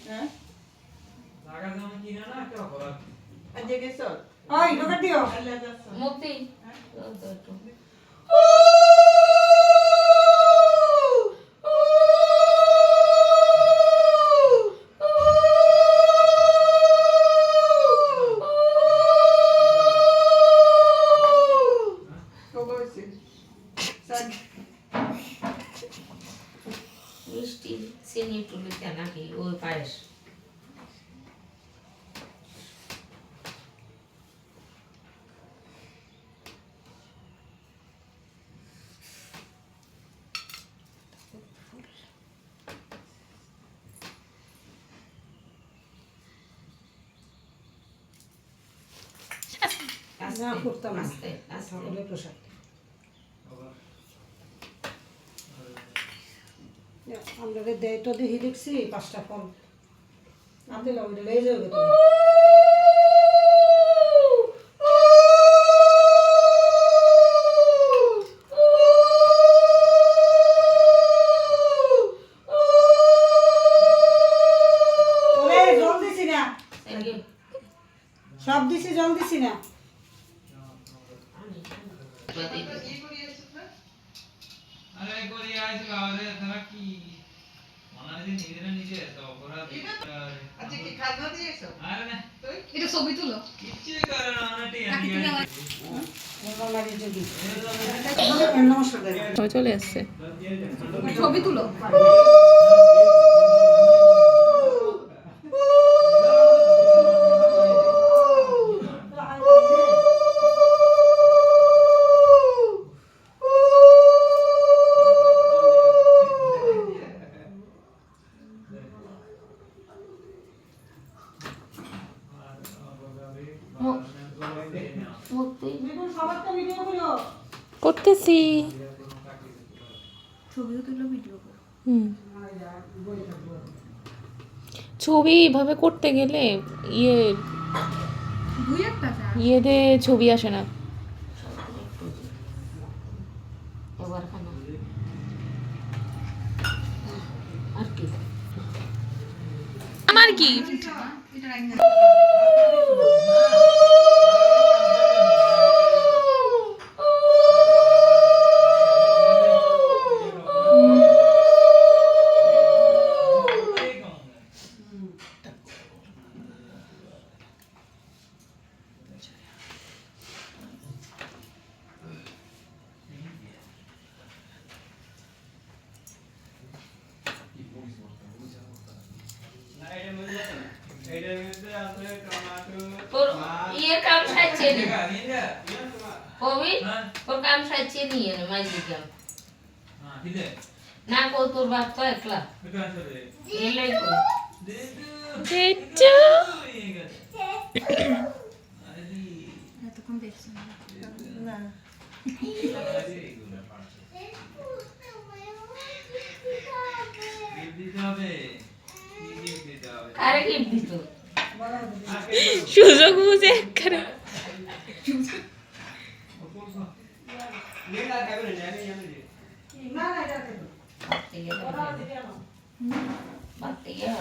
হ্যাঁ লাগা যেমন কিনা না একটা অপরাধ আজকে গেছো ওই ঢোকা দিও আল্লাহ যাচ্ছে মুক্তি কবে হইছে সাক মিষ্টি চিনি টুলিতে নাকি ওই পায়েস না করতাম না আস্তে আস্তে ঠাকুরের প্রসাদ আমরা দেয় তো দেখি দেখছি 5টা ফল আপনি ওইটা লয়ে যাবে তুমি ওরে জল দিছি না সব দিছি জল দিছি না আরে করি আইছিল আমাদের তারা কি মনে হয় নিজেরা নিজে তো অপরাধ আজকে কি খাজনা দিয়েছো আরে না এটা ছবি তুলো কিচ্ছু করে না অনেকটাই মারি যদি নমস্কার দেয় চলে আসছে ছবি তুলো মুক্তি সবার তো ভিডিও করো করতেছি ছবিও তুলো ভিডিও করো ছবি এভাবে করতে গেলে দুই একটা চা ইয়েতে ছবি আসে না এবার খানা আর কি আমার কি এটা রাখনা তোর ইয়ের কাম সাইছে নি কবি তোর কাম সাইছে নি এনে মাইজি কাম না কো তোর বাপ তো একলা এলাই কো যেটা এতক্ষণ দেখছি না না আরে কি দিত সুযোগ বুঝে করে না না এটা বাতি গেল বাতি গেল